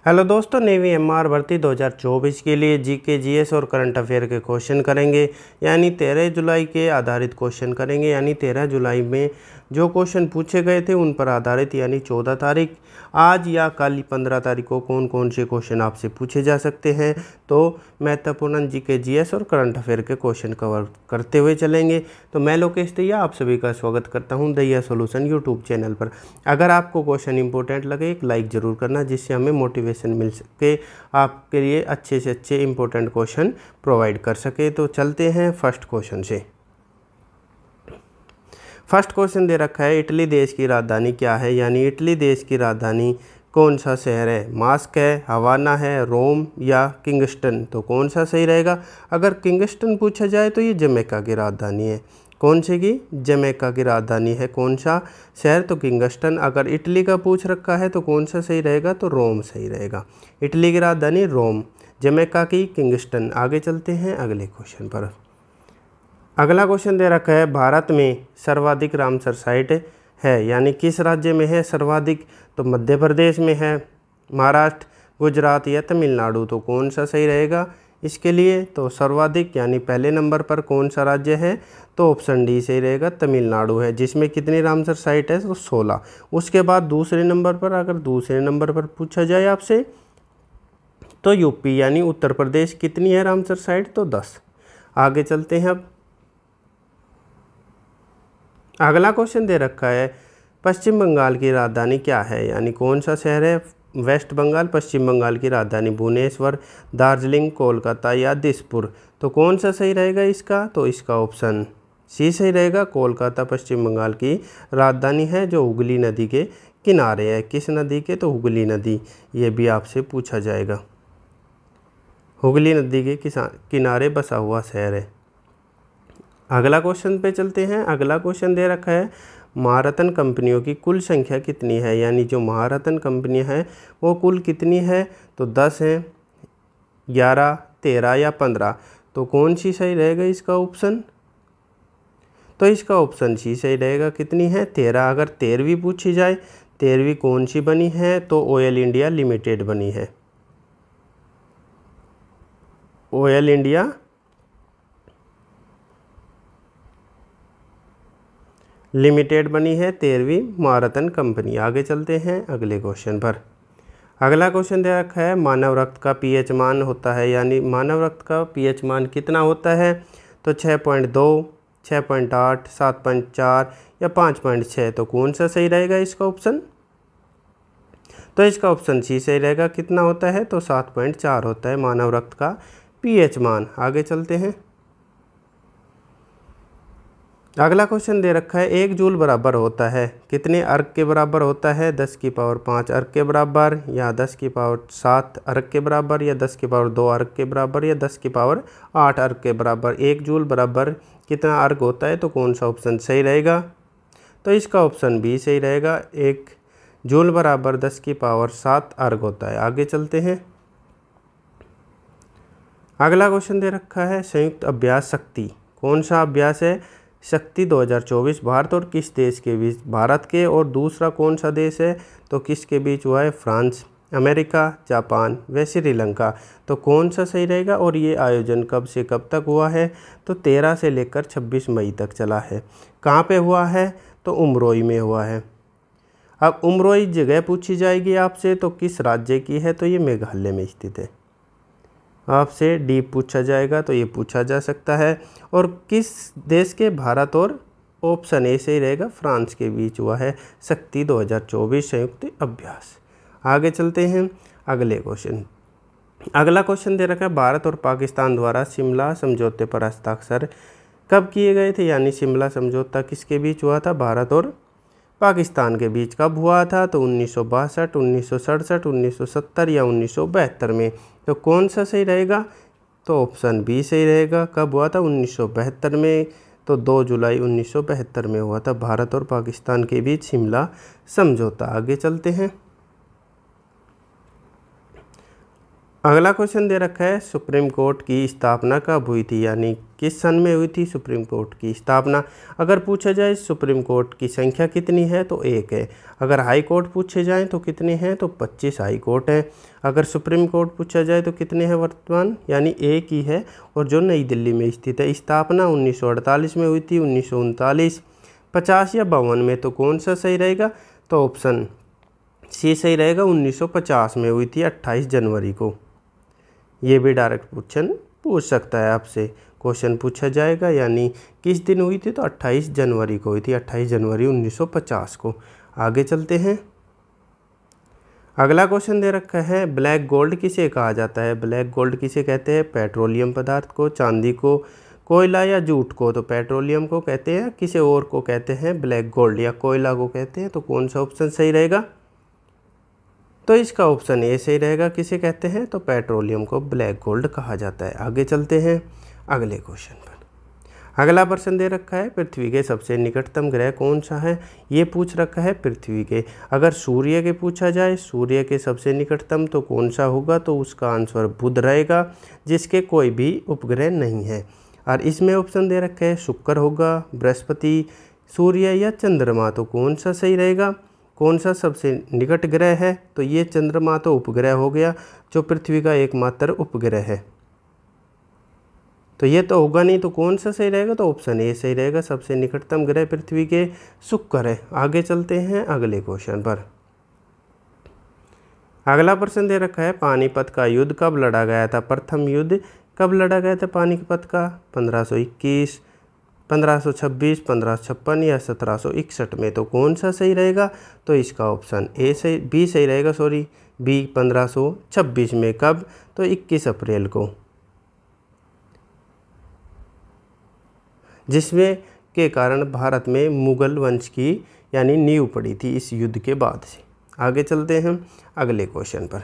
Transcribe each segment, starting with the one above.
Hello दोस्तों, navy MR भर्ती 2024 के लिए जीके जीएस और करंट अफेयर के क्वेश्चन करेंगे। यानी 13 जुलाई के आधारित क्वेश्चन करेंगे। यानी 13 जुलाई में जो क्वेश्चन पूछे गए थे उन पर आधारित, यानी 14 तारीख आज या कल 15 तारीख को कौन कौन से क्वेश्चन आपसे पूछे जा सकते हैं। तो महत्वपूर्ण जीके जीएस और करंट अफेयर के क्वेश्चन कवर करते हुए चलेंगे। तो मैं लोकेश दैया आप सभी का स्वागत करता हूं दैया सॉल्यूशन यूट्यूब चैनल पर। अगर आपको क्वेश्चन इंपॉर्टेंट लगे एक लाइक ज़रूर करना, जिससे हमें मोटिवेशन मिल सके, आपके लिए अच्छे से अच्छे इंपॉर्टेंट क्वेश्चन प्रोवाइड कर सके। तो चलते हैं फर्स्ट क्वेश्चन से। फर्स्ट क्वेश्चन दे रखा है, इटली देश की राजधानी क्या है। यानी इटली देश की राजधानी कौन सा शहर है। मास्को है, हवाना है, रोम या किंगस्टन। तो कौन सा सही रहेगा। अगर किंगस्टन पूछा जाए तो ये जमैका की राजधानी है। कौन सी की, जमैका की राजधानी है। कौन सा शहर, तो किंगस्टन। अगर इटली का पूछ रखा है तो कौन सा सही रहेगा, तो रोम सही रहेगा। इटली की राजधानी रोम, जमैका की किंगस्टन। आगे चलते हैं अगले क्वेश्चन पर। अगला क्वेश्चन दे रखा है, भारत में सर्वाधिक रामसर साइट है। यानी किस राज्य में है सर्वाधिक। तो मध्य प्रदेश में है, महाराष्ट्र, गुजरात या तमिलनाडु। तो कौन सा सही रहेगा इसके लिए। तो सर्वाधिक यानी पहले नंबर पर कौन सा राज्य है, तो ऑप्शन डी सही रहेगा, तमिलनाडु है, जिसमें कितनी रामसर साइट है, तो 16। उसके बाद दूसरे नंबर पर, अगर दूसरे नंबर पर पूछा जाए आपसे तो यूपी यानी उत्तर प्रदेश, कितनी है रामसर साइट, तो 10। आगे चलते हैं अब। अगला क्वेश्चन दे रखा है, पश्चिम बंगाल की राजधानी क्या है। यानी कौन सा शहर है वेस्ट बंगाल, पश्चिम बंगाल की राजधानी भुवनेश्वर, दार्जिलिंग, कोलकाता या दिसपुर। तो कौन सा सही रहेगा इसका। तो इसका ऑप्शन सी सही रहेगा, कोलकाता पश्चिम बंगाल की राजधानी है, जो हुगली नदी के किनारे है। किस नदी के, तो हुगली नदी। ये भी आपसे पूछा जाएगा। हुगली नदी के किनारे बसा हुआ शहर है। अगला क्वेश्चन पे चलते हैं। अगला क्वेश्चन दे रखा है, महारत्न कंपनियों की कुल संख्या कितनी है। यानी जो महारत्न कंपनियां हैं वो कुल कितनी है, तो 10 हैं, 11, 13 या 15। तो कौन सी सही रहेगा इसका ऑप्शन। तो इसका ऑप्शन सी सही रहेगा, कितनी है, 13। अगर 13वीं पूछी जाए, 13वीं कौन सी बनी है, तो ऑयल इंडिया लिमिटेड बनी है। ऑयल इंडिया लिमिटेड बनी है 13वीं महारत्न कंपनी। आगे चलते हैं अगले क्वेश्चन पर। अगला क्वेश्चन दे रखा है, मानव रक्त का पीएच मान होता है। यानी मानव रक्त का पीएच मान कितना होता है, तो 6.2, 6.8, 7.4 या 5.6। तो कौन सा सही रहेगा इसका ऑप्शन। तो इसका ऑप्शन सी सही रहेगा, कितना होता है, तो 7.4 होता है मानव रक्त का पीएच मान। आगे चलते हैं। अगला क्वेश्चन दे रखा है, 1 जूल बराबर होता है कितने अर्क के बराबर होता है। 10 की पावर 5 अर्क के बराबर, या 10 की पावर 7 अर्क के बराबर, या 10 की पावर 2 अर्क के बराबर, या 10 की पावर 8 अर्क के बराबर। 1 जूल बराबर कितना अर्क होता है, तो कौन सा ऑप्शन सही रहेगा। तो इसका ऑप्शन बी सही रहेगा, 1 जूल बराबर 10 की पावर 7 अर्क होता है। आगे चलते हैं। अगला क्वेश्चन दे रखा है, संयुक्त अभ्यास शक्ति कौन सा अभ्यास है। शक्ति 2024 भारत और किस देश के बीच। भारत के और दूसरा कौन सा देश है, तो किसके बीच हुआ है, फ्रांस, अमेरिका, जापान व श्रीलंका। तो कौन सा सही रहेगा। और ये आयोजन कब से कब तक हुआ है, तो 13 से लेकर 26 मई तक चला है। कहाँ पे हुआ है, तो उमरोई में हुआ है। अब उमरोई जगह पूछी जाएगी आपसे, तो किस राज्य की है, तो ये मेघालय में स्थित है। आपसे डी पूछा जाएगा तो ये पूछा जा सकता है। और किस देश के, भारत और ऑप्शन ए सही रहेगा, फ्रांस के बीच हुआ है शक्ति 2024 संयुक्त अभ्यास। आगे चलते हैं अगले क्वेश्चन। अगला क्वेश्चन दे रखा है, भारत और पाकिस्तान द्वारा शिमला समझौते पर हस्ताक्षर कब किए गए थे। यानी शिमला समझौता किसके बीच हुआ था, भारत और पाकिस्तान के बीच कब हुआ था, तो 1962, 1967, 1970 या 1972 में। तो कौन सा सही रहेगा, तो ऑप्शन बी सही रहेगा। कब हुआ था, 1972 में। तो 2 जुलाई 1972 में हुआ था भारत और पाकिस्तान के बीच शिमला समझौता। आगे चलते हैं। अगला क्वेश्चन दे रखा है सुप्रीम कोर्ट की स्थापना कब हुई थी, यानी किस सन में हुई थी सुप्रीम कोर्ट की स्थापना। अगर पूछा जाए सुप्रीम कोर्ट की संख्या कितनी है तो 1 है। अगर हाई कोर्ट पूछे जाएँ तो कितने हैं तो 25 हाई कोर्ट है। अगर सुप्रीम कोर्ट पूछा जाए तो कितने हैं वर्तमान, यानी 1 ही है और जो नई दिल्ली में स्थित है। स्थापना 1948 में हुई थी, 1939, 50 या 52 में, तो कौन सा सही रहेगा, तो ऑप्शन सी सही रहेगा। 1950 में हुई थी 28 जनवरी को। ये भी डायरेक्ट क्वेश्चन पूछ सकता है आपसे, क्वेश्चन पूछा जाएगा, यानी किस दिन हुई थी तो 28 जनवरी को हुई थी, 28 जनवरी 1950 को। आगे चलते हैं। अगला क्वेश्चन दे रखा है ब्लैक गोल्ड किसे कहा जाता है। ब्लैक गोल्ड किसे कहते हैं, पेट्रोलियम पदार्थ को, चांदी को, कोयला या जूट को। तो पेट्रोलियम को कहते हैं, किसी और को कहते हैं ब्लैक गोल्ड, या कोयला को कहते हैं। तो कौन सा ऑप्शन सही रहेगा, तो इसका ऑप्शन ए सही रहेगा। किसे कहते हैं तो पेट्रोलियम को ब्लैक गोल्ड कहा जाता है। आगे चलते हैं अगले क्वेश्चन पर। अगला प्रश्न दे रखा है पृथ्वी के सबसे निकटतम ग्रह कौन सा है। ये पूछ रखा है पृथ्वी के। अगर सूर्य के पूछा जाए सूर्य के सबसे निकटतम तो कौन सा होगा, तो उसका आंसर बुध रहेगा, जिसके कोई भी उपग्रह नहीं है। और इसमें ऑप्शन दे रखे है शुक्र होगा, बृहस्पति, सूर्य या चंद्रमा। तो कौन सा सही रहेगा, कौन सा सबसे निकट ग्रह है, तो ये चंद्रमा तो उपग्रह हो गया, जो पृथ्वी का एकमात्र उपग्रह है। तो ये तो होगा नहीं, तो कौन सा सही रहेगा, तो ऑप्शन ए सही रहेगा। सबसे निकटतम ग्रह पृथ्वी के शुक्र है। आगे चलते हैं अगले क्वेश्चन पर। अगला प्रश्न दे रखा है पानीपत का युद्ध कब लड़ा गया था। प्रथम युद्ध कब लड़ा गया था पानीपत का, 1521, 1526, 1556 या 1761 में। तो कौन सा सही रहेगा, तो इसका ऑप्शन ए सही, बी सही रहेगा, बी 1526 में। कब, तो 21 अप्रैल को, जिसमें के कारण भारत में मुगल वंश की यानी नींव पड़ी थी इस युद्ध के बाद से। आगे चलते हैं अगले क्वेश्चन पर।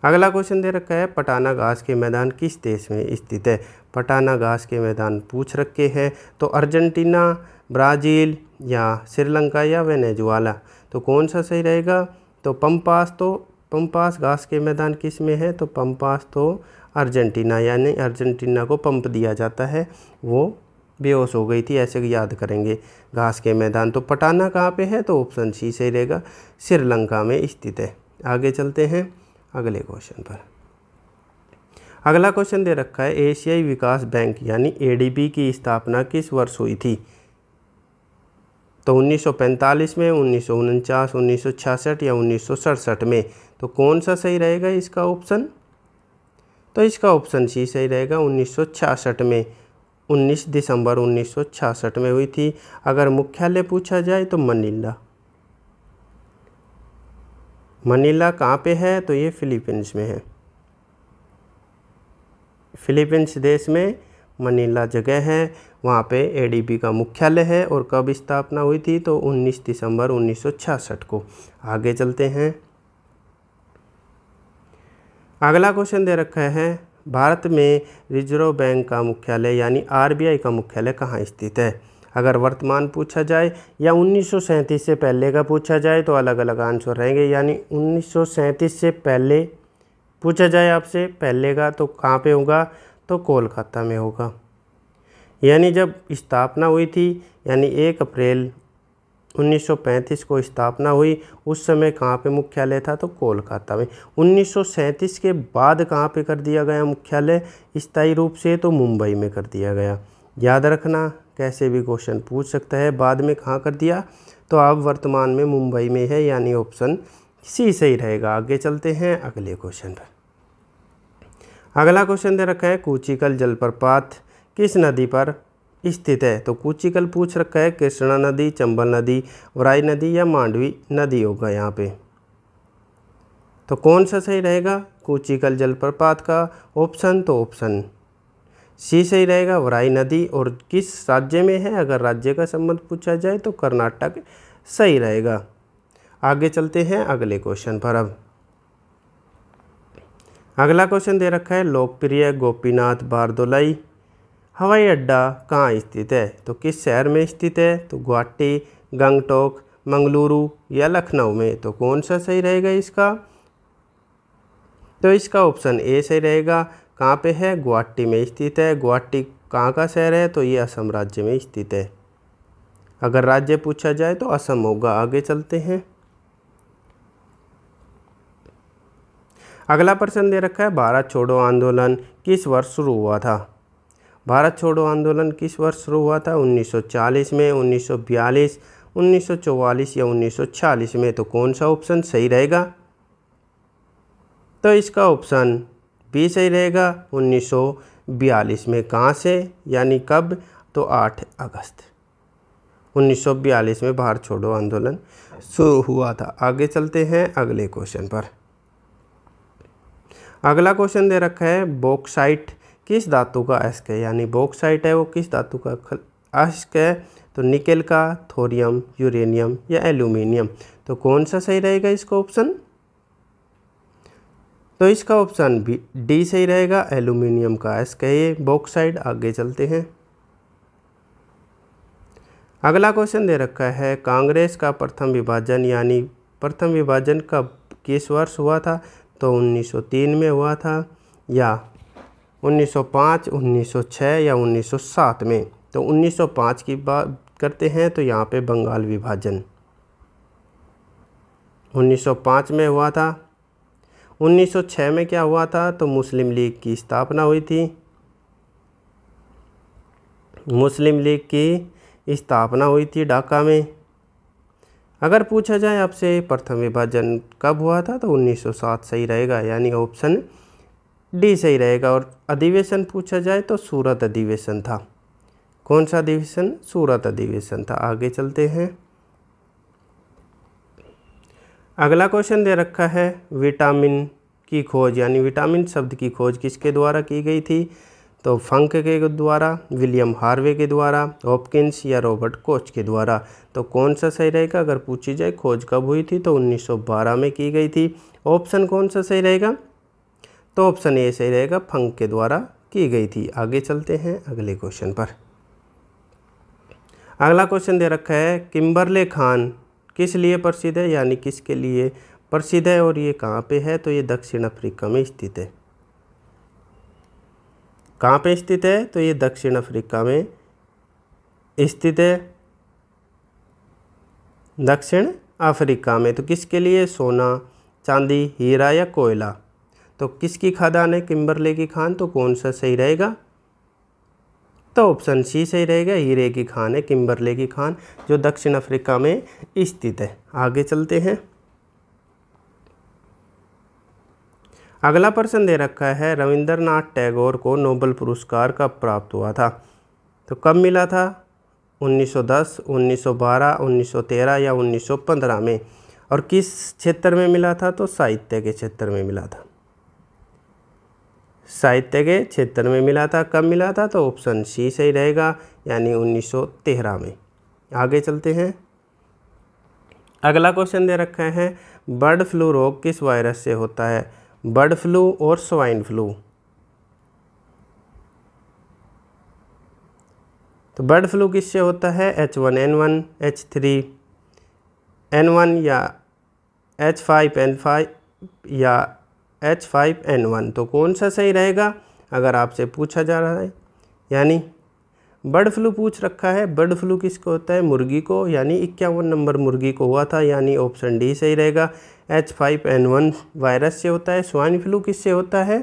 अगला क्वेश्चन दे रखा है पटाना घास के मैदान किस देश में स्थित है। पटाना घास के मैदान पूछ रखे हैं, तो अर्जेंटीना, ब्राज़ील या श्रीलंका या वेनेजुएला। तो कौन सा सही रहेगा, तो पंपास घास के मैदान किस में है, तो पंपास तो अर्जेंटीना, यानी अर्जेंटीना को पंप दिया जाता है, वो बेहोश हो गई थी, ऐसे याद करेंगे। घास के मैदान तो पटाना कहाँ पे है, तो ऑप्शन सी सही रहेगा, श्रीलंका में स्थित है। आगे चलते हैं अगले क्वेश्चन पर। अगला क्वेश्चन दे रखा है एशियाई विकास बैंक यानी एडीबी की स्थापना किस वर्ष हुई थी। तो 1945 में, 1949, 1966 या 1967 में। तो कौन सा सही रहेगा इसका ऑप्शन, तो इसका ऑप्शन सी सही रहेगा, 1966 में। 19 दिसंबर 1966 में हुई थी। अगर मुख्यालय पूछा जाए तो मनीला कहाँ पे है, तो ये फिलीपींस में है। फिलीपींस देश में मनीला जगह है, वहाँ पे एडीबी का मुख्यालय है। और कब स्थापना हुई थी, तो 19 दिसंबर 1966 को। आगे चलते हैं। अगला क्वेश्चन दे रखा है भारत में रिजर्व बैंक का मुख्यालय यानी आरबीआई का मुख्यालय कहाँ स्थित है। अगर वर्तमान पूछा जाए या 1937 से पहले का पूछा जाए तो अलग अलग आंसर रहेंगे। यानी 1937 से पहले पूछा जाए आपसे पहले का, तो कहाँ पे होगा, तो कोलकाता में होगा। यानी जब स्थापना हुई थी, यानी 1 अप्रैल 1935 को स्थापना हुई, उस समय कहाँ पे मुख्यालय था, तो कोलकाता में। 1937 के बाद कहाँ पे कर दिया गया मुख्यालय स्थायी रूप से, तो मुंबई में कर दिया गया। याद रखना, कैसे भी क्वेश्चन पूछ सकता है, बाद में कहाँ कर दिया, तो अब वर्तमान में मुंबई में है, यानी ऑप्शन सी सही रहेगा। आगे चलते हैं अगले क्वेश्चन पर। अगला क्वेश्चन दे रखा है कूचिकल जलप्रपात किस नदी पर स्थित है। तो कूचिकल पूछ रखा है कृष्णा नदी, चंबल नदी, वराई नदी या मांडवी नदी होगा यहाँ पे। तो कौन सा सही रहेगा कूचिकल जलप्रपात का ऑप्शन, तो ऑप्शन सी सही रहेगा, वराई नदी। और किस राज्य में है, अगर राज्य का संबंध पूछा जाए तो कर्नाटक सही रहेगा। आगे चलते हैं अगले क्वेश्चन पर। अब अगला क्वेश्चन दे रखा है लोकप्रिय गोपीनाथ बारदोलाई हवाई अड्डा कहाँ स्थित है। तो किस शहर में स्थित है, तो गुवाहाटी, गंगटोक, मंगलुरु या लखनऊ में। तो कौन सा सही रहेगा इसका, तो इसका ऑप्शन ए सही रहेगा। कहाँ पे है? गुवाहाटी में स्थित है। गुवाहाटी कहाँ का शहर है? तो ये असम राज्य में स्थित है। अगर राज्य पूछा जाए तो असम होगा। आगे चलते हैं। अगला प्रश्न दे रखा है, भारत छोड़ो आंदोलन किस वर्ष शुरू हुआ था? भारत छोड़ो आंदोलन किस वर्ष शुरू हुआ था? 1940 में, 1942, 1944 या 1946 में। तो कौन सा ऑप्शन सही रहेगा? तो इसका ऑप्शन बी सही रहेगा, 1942 में। कहाँ से, यानी कब? तो 8 अगस्त 1942 में भारत छोड़ो आंदोलन शुरू हुआ था। आगे चलते हैं अगले क्वेश्चन पर। अगला क्वेश्चन दे रखा है, बॉक्साइट किस धातु का अयस्क है? यानी बॉक्साइट है वो किस धातु का अयस्क है? तो निकेल का, थोरियम, यूरेनियम या एल्यूमिनियम। तो कौन सा सही रहेगा इसका ऑप्शन? तो इसका ऑप्शन डी सही रहेगा, एल्यूमिनियम का अयस्क है ये बॉक्साइट। आगे चलते हैं। अगला क्वेश्चन दे रखा है, कांग्रेस का प्रथम विभाजन, यानी प्रथम विभाजन कब, किस वर्ष हुआ था? तो 1903 में हुआ था, या 1905, 1906 या 1907 में। तो 1905 की बात करते हैं तो यहाँ पे बंगाल विभाजन 1905 में हुआ था। 1906 में क्या हुआ था? तो मुस्लिम लीग की स्थापना हुई थी। मुस्लिम लीग की स्थापना हुई थी ढाका में। अगर पूछा जाए आपसे प्रथम विभाजन कब हुआ था? तो 1907 सही रहेगा, यानी ऑप्शन डी सही रहेगा। और अधिवेशन पूछा जाए तो सूरत अधिवेशन था। कौन सा अधिवेशन? सूरत अधिवेशन था। आगे चलते हैं। अगला क्वेश्चन दे रखा है, विटामिन की खोज, यानी विटामिन शब्द की खोज किसके द्वारा की गई थी? तो फंक के द्वारा, विलियम हार्वे के द्वारा, हॉपकिंस या रॉबर्ट कोच के द्वारा। तो कौन सा सही रहेगा? अगर पूछी जाए खोज कब हुई थी तो 1912 में की गई थी। ऑप्शन कौन सा सही रहेगा? तो ऑप्शन ए सही रहेगा, फंक के द्वारा की गई थी। आगे चलते हैं अगले क्वेश्चन पर। अगला क्वेश्चन दे रखा है, किम्बरले खान किस लिए प्रसिद्ध है, यानी किसके लिए प्रसिद्ध है और ये कहाँ पे है? तो ये दक्षिण अफ्रीका में स्थित है। कहाँ पे स्थित है? तो ये दक्षिण अफ्रीका में स्थित है। दक्षिण अफ्रीका में। तो किसके लिए? सोना, चांदी, हीरा या कोयला। तो किसकी खदान है किम्बरले की खान? तो कौन सा सही रहेगा? तो ऑप्शन सी सही रहेगा, हीरे की खान है किम्बरले की खान, जो दक्षिण अफ्रीका में स्थित है। आगे चलते हैं। अगला प्रश्न दे रखा है, रविंद्रनाथ टैगोर को नोबेल पुरस्कार कब प्राप्त हुआ था? तो कब मिला था? 1910, 1912, 1913 या 1915 में। और किस क्षेत्र में मिला था? तो साहित्य के क्षेत्र में मिला था। साहित्य के क्षेत्र में मिला था। कब मिला था? तो ऑप्शन सी सही रहेगा, यानी 1913 में। आगे चलते हैं। अगला क्वेश्चन दे रखा है, बर्ड फ्लू रोग किस वायरस से होता है? बर्ड फ्लू और स्वाइन फ्लू। तो बर्ड फ्लू किससे होता है? H1N1, H3N1 या H5N5 या H5N1। तो कौन सा सही रहेगा अगर आपसे पूछा जा रहा है? यानी बर्ड फ्लू पूछ रखा है। बर्ड फ्लू किसको होता है? मुर्गी को, यानी 51 नंबर मुर्गी को हुआ था, यानी ऑप्शन डी सही रहेगा, H5N1 वायरस से होता है। स्वाइन फ्लू किससे होता है?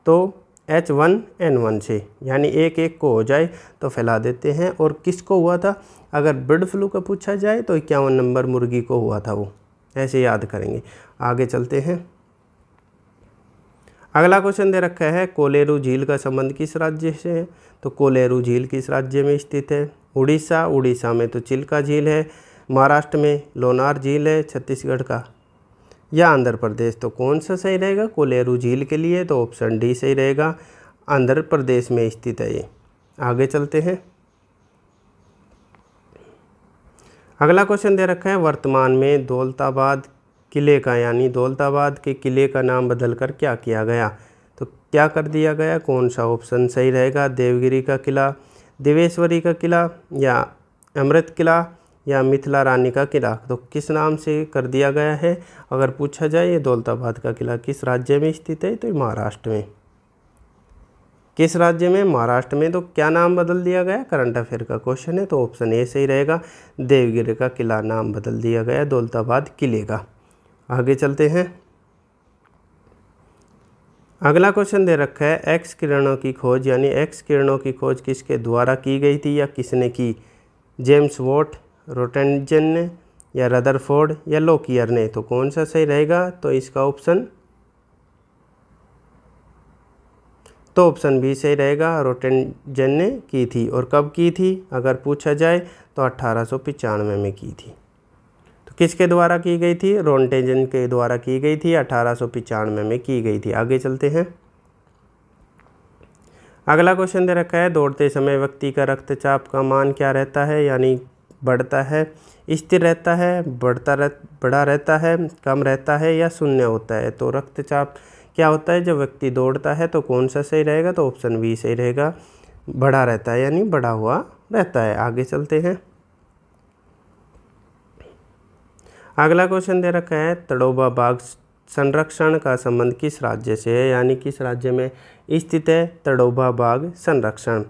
तो H1N1 से, यानी एक एक को हो जाए तो फैला देते हैं। और किसको हुआ था? अगर बर्ड फ्लू का पूछा जाए तो 51 नंबर मुर्गी को हुआ था, वो ऐसे याद करेंगे। आगे चलते हैं। अगला क्वेश्चन दे रखा है, कोलेरू झील का संबंध किस राज्य से है? तो कोलेरू झील किस राज्य में स्थित है? उड़ीसा। उड़ीसा में तो चिल्का झील है। महाराष्ट्र में लोनार झील है। छत्तीसगढ़ का या आंध्र प्रदेश। तो कौन सा सही रहेगा कोलेरू झील के लिए? तो ऑप्शन डी सही रहेगा, आंध्र प्रदेश में स्थित है ये। आगे चलते हैं। अगला क्वेश्चन दे रखा है, वर्तमान में दौलताबाद किले का, यानी दौलताबाद के किले का नाम बदलकर क्या किया गया? तो क्या कर दिया गया? कौन सा ऑप्शन सही रहेगा? देवगिरी का किला, देवेश्वरी का किला या अमृत किला या मिथिला रानी का किला, तो किस नाम से कर दिया गया है। अगर पूछा जाए ये दौलताबाद का किला किस राज्य में स्थित है, तो महाराष्ट्र में। किस राज्य में, महाराष्ट्र में। तो क्या नाम बदल दिया गया, करंट अफेयर का क्वेश्चन है, तो ऑप्शन ए सही रहेगा। देवगिरी का किला नाम बदल दिया गया दौलताबाद किले का। आगे चलते हैं। अगला क्वेश्चन दे रखा है एक्स किरणों की खोज, यानी एक्स किरणों की खोज किसके द्वारा की गई थी या किसने की। जेम्स वॉट, रोटेंटजन ने, या रदरफोर्ड, या लोकियर ने। तो कौन सा सही रहेगा, तो इसका ऑप्शन बी सही रहेगा, रोटेंटजन ने की थी। और कब की थी अगर पूछा जाए तो 1895 में की थी। तो किसके द्वारा की गई थी, रोटेंटजन के द्वारा की गई थी, 1895 में की गई थी। आगे चलते हैं। अगला क्वेश्चन दे रखा है दौड़ते समय व्यक्ति का रक्तचाप का मान क्या रहता है, यानी बढ़ता है, स्थिर रहता है, बढ़ा रहता है, कम रहता है, या शून्य होता है। तो रक्तचाप क्या होता है जब व्यक्ति दौड़ता है, तो कौन सा सही रहेगा, तो ऑप्शन बी सही रहेगा, बढ़ा रहता है, यानी बढ़ा हुआ रहता है। आगे चलते हैं। अगला क्वेश्चन दे रखा है तड़ोबा बाघ संरक्षण का संबंध किस राज्य से है, यानी किस राज्य में स्थित है तड़ोबा बाघ संरक्षण।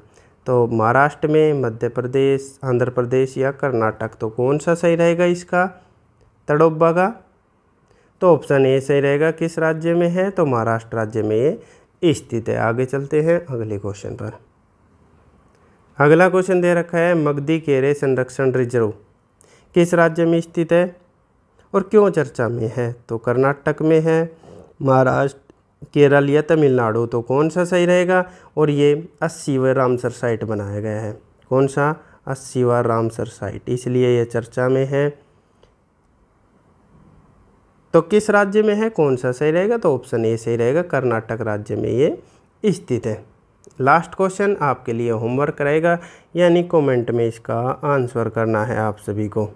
तो महाराष्ट्र में, मध्य प्रदेश, आंध्र प्रदेश, या कर्नाटक। तो कौन सा सही रहेगा इसका, तड़ोबा का। तो ऑप्शन ए सही रहेगा, किस राज्य में है, तो महाराष्ट्र राज्य में ये स्थित है। आगे चलते हैं अगले क्वेश्चन पर। अगला क्वेश्चन दे रखा है मगधी केरे संरक्षण रिजर्व किस राज्य में स्थित है और क्यों चर्चा में है। तो कर्नाटक में है, महाराष्ट्र, केरल, या तमिलनाडु। तो कौन सा सही रहेगा, और ये 80वां रामसर साइट बनाया गया है। कौन सा, 80वां रामसर साइट, इसलिए ये चर्चा में है। तो किस राज्य में है, कौन सा सही रहेगा, तो ऑप्शन ए सही रहेगा, कर्नाटक राज्य में ये स्थित है। लास्ट क्वेश्चन आपके लिए होमवर्क रहेगा, यानी कमेंट में इसका आंसर करना है। आप सभी को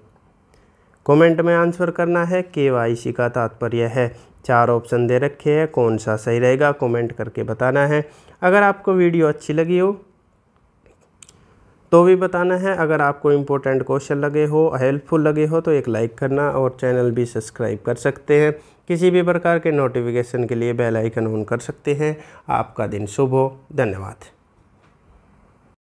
कमेंट में आंसर करना है। KYC का तात्पर्य है, 4 ऑप्शन दे रखे हैं, कौन सा सही रहेगा कमेंट करके बताना है। अगर आपको वीडियो अच्छी लगी हो तो भी बताना है। अगर आपको इम्पोर्टेंट क्वेश्चन लगे हो, हेल्पफुल लगे हो, तो एक लाइक करना और चैनल भी सब्सक्राइब कर सकते हैं। किसी भी प्रकार के नोटिफिकेशन के लिए बेल आइकन ऑन कर सकते हैं। आपका दिन शुभ हो। धन्यवाद।